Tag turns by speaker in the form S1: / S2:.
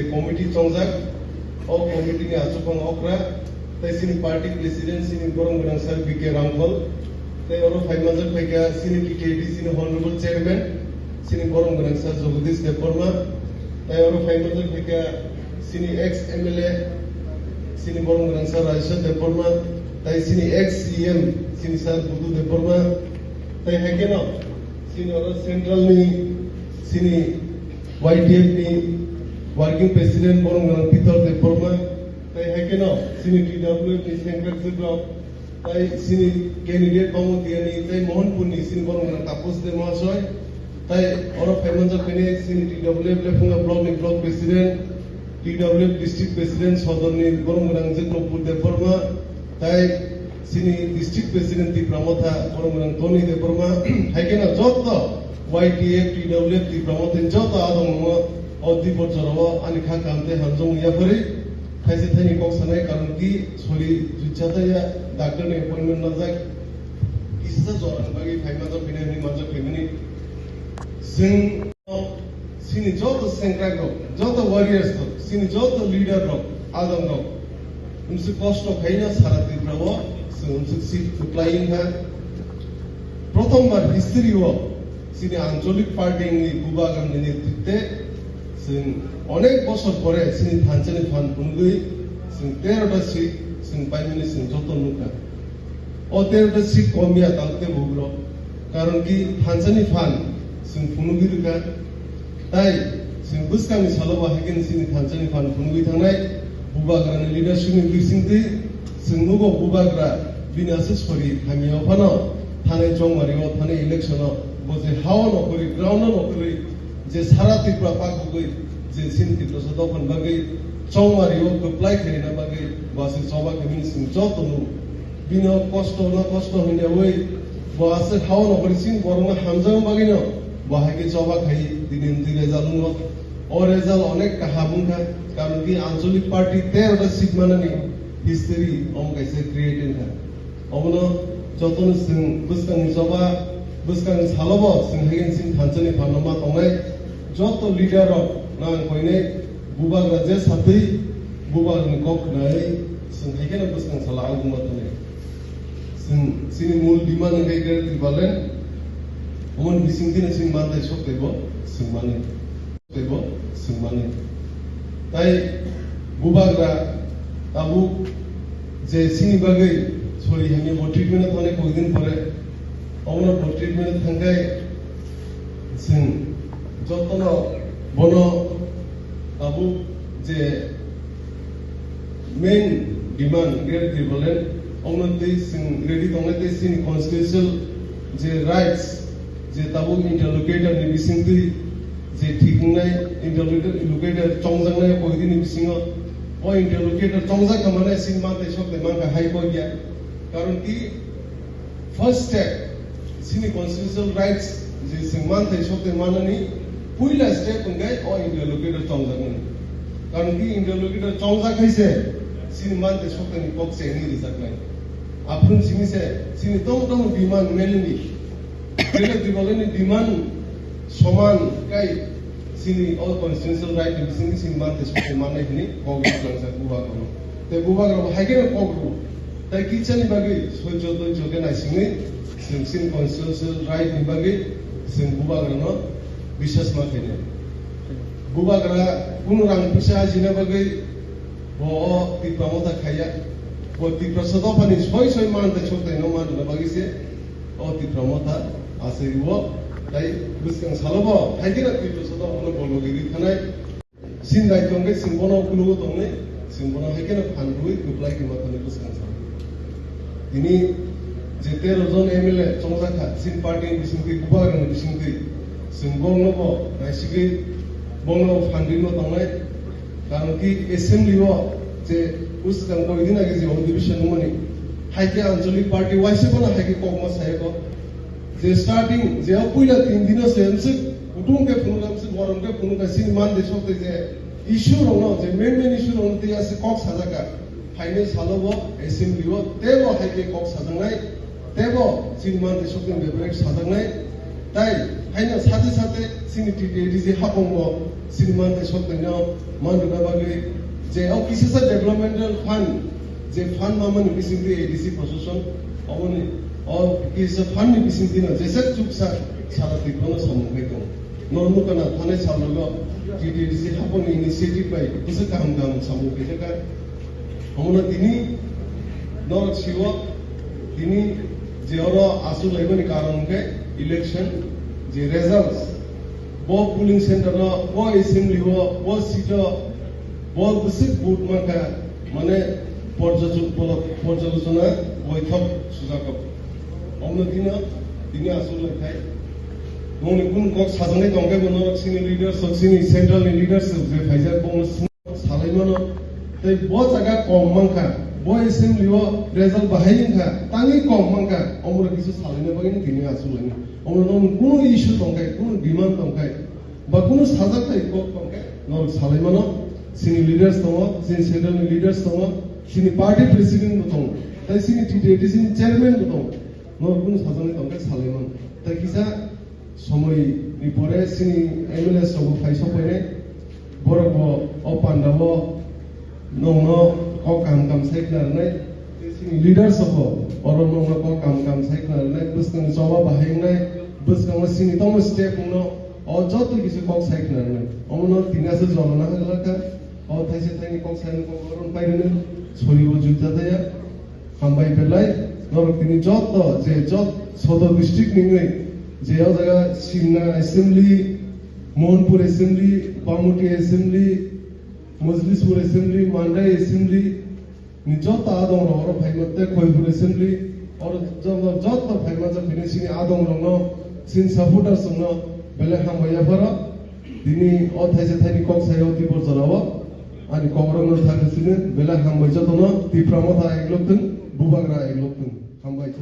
S1: Committee Chongzak, or committee Asupang Okra, the Sini Party President, Sini Gorong Sir Bg.Runiel, the Oro 5 months of Pega, Sini TKD, Sini Honorable Chairman, Sini Gorong Sir Zogudis Debbarma, the Oro 5 months of Pega, Sini ex MLA, Sini Gorong Sir Raja Debbarma, the Sini ex CM, Sini Sir Budu Debbarma, the Hakeno, Sini Oro Central ni, Sini YTF ni, Working President Borong Peter Debbarma, they Hakeno, Sini TWF, Sini Block, they Sini candidate Bamutiani, they Mohonpuni, Sini Borong Tapos de Masoy, they all of Panda Sini TWF, LEFUNGA Block President, TWF District President, Southern Borong Zipur Debbarma, they Sini District President TIPRA MOTHA, Borong Tony Debbarma, Hakeno Jota, YTF, TWF, TIPRA MOTHA, Jota Adam. Odi Borjoro, and Kakante, Hanzong Yafari, Kaisitani Koksane, Karanki, Soli, Juchataya, Doctor appointment Nazak, Kisa Zoran, Bagi, Panda, Pinani, Maja Pimini, Sing, Sini Jota Sankrago, Jota Warriors, Sini Jota Leader Rock, Adam Rock, Umsu Cost of Haina Sarati Bravo, Sum Sik flying her. Protomar history of Sini Anjolic Party in Bubagan in Tite. অনেক বছর পরে সিনি থানচানি fun পুনগুই Singh 13টা seat Singh পাইমিনি Singh যত নুকা ও 13টা seat কমিয়া তালতে ভুগলো কারণ কি থানচানি fun Singh পুনগুই দুকা তাই সিং বুসকামি সালবা হাগিন সিনি থানচানি fun পুনগুই থানাই বুবাগ্রানি লিডারশিপনি বিসিংতি Singh নুগো বুবাগ্রা বিনাসে sorry হামিও Fanon থানে জংমারিও থানে ইলেকশনও বজে হাও নকরি ground নকরি যে সারা ত্রিপুরা পাকবই যে সিন ত্রিপুরা সদফন বাগে চৌমারিও কপ্লাই খেরিনা বাগে বাসে সবা কেমিন সিং যতনু বিনো কষ্ট না কষ্ট হইনা ওই বাসে খাও নকরি সিং বরং হামজাও বাগে ন বাহাকে সবা খাই দিন দিন রেজাল্ট ও রেজাল্ট অনেক কাহাবুঙ্গা কারণ কি আঞ্চলিক পার্টি 13টা সিট মানানি হিস্টরি অম কাইসে ক্রিয়েটিং হা অমন যতন সিং বুসকানি সবা বুসকানি সালবা সিং হেগেন সিং থানচানি ফানমা তংনাই যত লিডার না কইনে বুবাগ্রা যে সাথে বুবাগ্রানি কক নাই সিং হেগেন বুসকান সালা আগুমা তনে সিং সিনি মূল ডিমান্ড হেগেন দিবালেন ওমন বিসিং দিনে সিং মানতে সক্তেব সিং মানে তাই বুবাগ্রা তাবু যে সিনি বাগে সরি হেমি ট্রিটমেন্ট থানে কয়েকদিন পরে অমন ট্রিটমেন্ট থাকায় সিং যতন বন তাবু যে মেইন ডিমান্ড রেডি বলেন অমনতে সিং রেডি দংনাতে সিং কনস্টিটিউশনাল যে রাইটস যে তাবু ইন্টারলোকেটর ni bisingti যে ঠিক নাই ইন্টারলোকেটর চংজাংনাই কয়েকদিন বিসিং ও ইন্টারলোকেটর চংজাক মানে সিং মাতে সবতে মানকা হাই কইয়া কারণ কি ফার্স্ট স্টেপ সিনি কনস্টিটিউশনাল রাইটস যে সিং মাতে সবতে মানানি পুইলা স্টেপ ngay ও ইন্টারলোকেটর চংজাংনাই কারণ কি ইন্টারলোকেটর চংজাক খাইছে সিনি মাতে সবতে নি পক্ষে নি রিসাক নাই আপন সিনিসে সিনি দম ডিমান্ড মেলনি যেটা দিবলেনি ডিমান্ড সমান কাই সিনি অল কনস্টিটিউশনাল রাইট সিনি সিং মাতে সবতে মানে নি কগি সংসা বুবাগ্রা তে বুবাগ্রা হাইগেন কগরু তাই কিচানি বাগে সহ্য যোগে নাই সিনি সিং কনস্টিটিউশনাল রাইট নি বাগে সিং বুবাগ্রা ন বিশ্বাস মাখেনে বুবাগ্রা কোন রাং পিসা জিনা বাগে ও ত্রিপুরা মথা খাইয়া ও ত্রিপুরা সদফানি সই মানতে সবতে ন মান বাগিছে ও ত্রিপুরা মথা আছে ও তাই বুসকাং সালবা হাইগেন ত্রিপুরা সদফানি বলগিরি থানাই সিন দায়িত্বকে সিংবন কুলুগো তংনে সিংবন হাইগেন ফানরুই কুপ্লাই কি মাথানি বুসকাং সাল তিনি যে 13 জন এমএলএ চংজাখা সিন পার্টি বিসিংতি বুবাগ্রানি বিসিংতি সিংবং নব নাইসিগে বংনো ফান্ডিং নো তংনাই কারণ কি এসেম্বলিও যে উস্কান কয়দিন আগে যে অধিবেশন মানে হাইকে আঞ্চলিক পার্টি ওয়াইসে কোনা হাইকে ককমা সাহেব যে স্টার্টিং যে পয়লা 3 দিন আছে এমসে উটুমকে ফুনুগামসে গরমকে ফুনুগা সিনমান দেশতে যে ইস্যু রং যে মেন ইস্যু রং তে আছে কক সাজাকা ফাইনে সালবো এসেম্বলিও তেবো হাইকে কক সাজাংনাই তেবো সিনমান দেশতে বেবেক সাজাংনাই তাই হাইনা সাথে সাথে সিনি টিটি যে হাপংবো সিনমান দেশতে নাও মানদুনা বাগে যে কিসেসা ডেভেলপমেন্টাল ফান্ড যে ফান্ড মামানি বিসিংদি এডিসি প্রশাসন অমনি কিসে ফান্ড नि बिसिंग जैसे चुपसा सारा दिखनो समूह दं नर्मु कना थाने साललो टीटीडीसी हापनि इनिशिएटिव बाय कुसे काम समूह केका हमना दिनी नरक शिव दिनी जेरो आसु लाइबनि कारण के इलेक्शन जे रिजल्ट्स बो पोलिंग सेंटर बो असेंबली बो सीट बो कुसे वोट माका माने पर्যালোচনা বৈঠক সুযোগ অন্য দিনে আসলে খাই ননি কোন কক সাজানাই দংকে বনো সিনি লিডার্স সিনি সেন্ট্রাল লিডার্স যে ফাইজার বং সালাইমানো তাই ব জায়গা কম মানকা ব এসেম্বলিও রেজাল্ট বাহাইনকা তানি কম মানকা আমরা কিছু সালাইনা বাগিনি দিনে আসলে আমরা নন কোন ইস্যু দংকাই কোন ডিমান্ড দংকাই বা কোন সাজাতাই কক দংকাই নন সালাইমানো সিনি লিডার্স দङ সিনি সেন্ট্রাল লিডার্স দङ সিনি পার্টি প্রেসিডেন্ট দङ তাই সিনি টিটিডি সিনি চেয়ারম্যান দङ নরকুন সাজানাই দংকাই সালাইমান তাই কিসা সময় নি পরে সিনি এমএলএ সব ফাইস পয়নে বরব ও পান্ডাব নং ক কাম সাইকনারনাই সিনি লিডার্স অফ অর নং ক কাম সাইকনারনাই বুসকান জবা বাহাইনাই বুসকান সিনি তম স্টেপ ন ও যত কিছু কক সাইকনারনাই অমন তিনাসে জলনা হলাকা ও থাইসে থাইনি কক সাইন ক গরন পাইরেন ছরিব জুতা দেয়া হামবাই বেলাই নরক তিনি যত যে যত সদর ডিস্ট্রিক্ট নিংই যে জায়গা Simna assembly Mohanpur assembly Bamutia assembly Majlishpur assembly Mandai assembly যত আদম রর ভাইমতে খয়পুর অ্যাসেম্বলি और যত ভাইমাজা ফিনিশিং আদম রং সিন সাপোর্টার সং বেলে হাম ভাইয়াফারা দিনি অ থাইসে থাইনি কক সাইও দিবর জলাব ani kogrong থাকছিলেন বেলা হাম ভাইজা দন টিপ্রা মথা একলকতন বুবাগরা একলকতন হাম ভাইজা